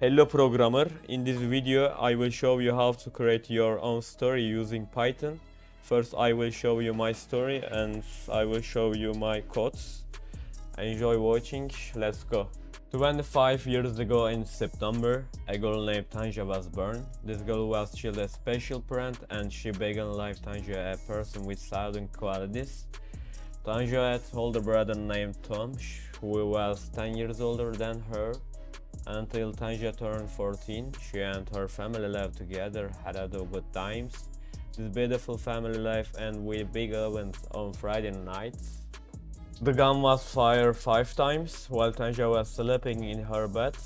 Hello programmer, in this video I will show you how to create your own story using Python. First I will show you my story and I will show you my codes. Enjoy watching, let's go. 25 years ago in September, a girl named Tanja was born. This girl was still a special parent and she began life Tanja a person with silent qualities. Tanja had older brother named Tom, who was 10 years older than her. Until Tanja turned 14, she and her family lived together, had a good times. This beautiful family life ended with big events on Friday nights. The gun was fired 5 times while Tanja was sleeping in her bed.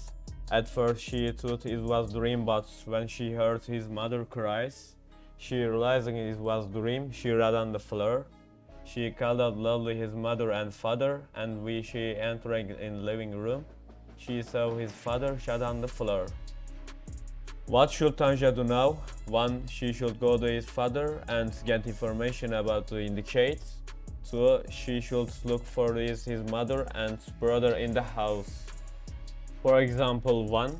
At first she thought it was dream, but when she heard his mother cries, she realizing it was dream, she ran on the floor. She called out loudly his mother and father, and when she entering in living room, she saw his father shot on the floor. What should Tanja do now? 1. She should go to his father and get information about the indicates. 2. She should look for his mother and brother in the house. For example, 1.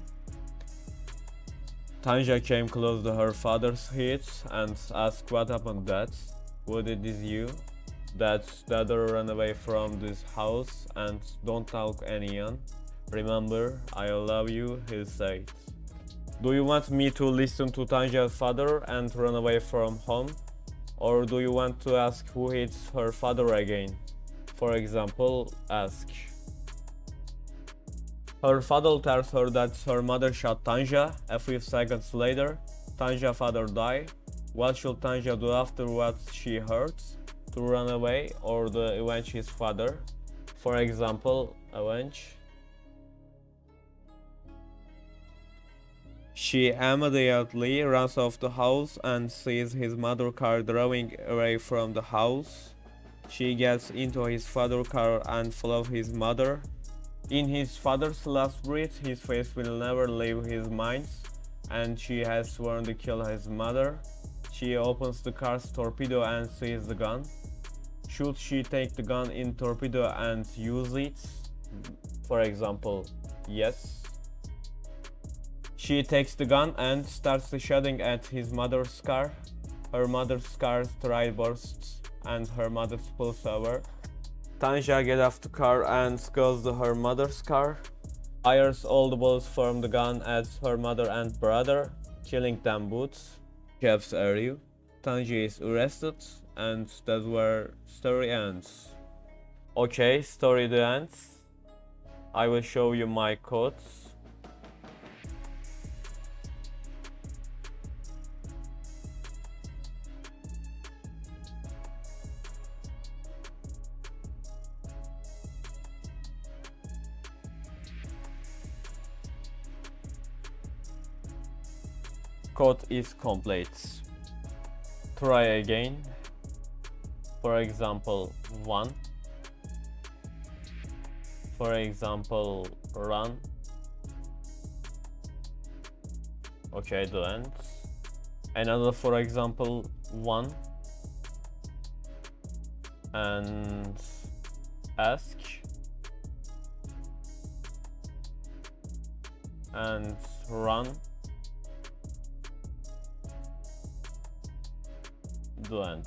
Tanja came close to her father's head and asked what happened, Dad? What did this you? Dad ran away from this house and don't talk anyone. Remember, I love you, he said. Do you want me to listen to Tanja's father and run away from home? Or do you want to ask who hits her father again? For example, ask. Her father tells her that her mother shot Tanja. A few seconds later, Tanja's father died. What should Tanja do after what she heard? To run away or to avenge his father? For example, avenge. She immediately runs off the house and sees his mother's car driving away from the house. She gets into his father's car and follows his mother. In his father's last breath, his face will never leave his mind, and she has sworn to kill his mother. She opens the car's torpedo and sees the gun. Should she take the gun in torpedo and use it? For example, yes. She takes the gun and starts shooting at his mother's car. Her mother's car tire bursts and her mother pulls over. Tanja gets off the car and goes to her mother's car. Fires all the bullets from the gun at her mother and brother, killing them both. Chef's area. Tanja is arrested and that's where story ends. Okay, story ends. I will show you my codes. Code is complete. Try again. For example, 1. For example, run. Okay, the end. Another for example, 1. And ask. And run. The end.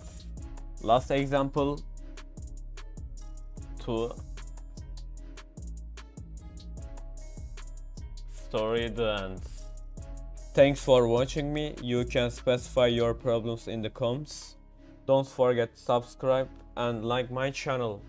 Last example, 2. Story the end. Thanks for watching me. You can specify your problems in the comments. Don't forget to subscribe and like my channel.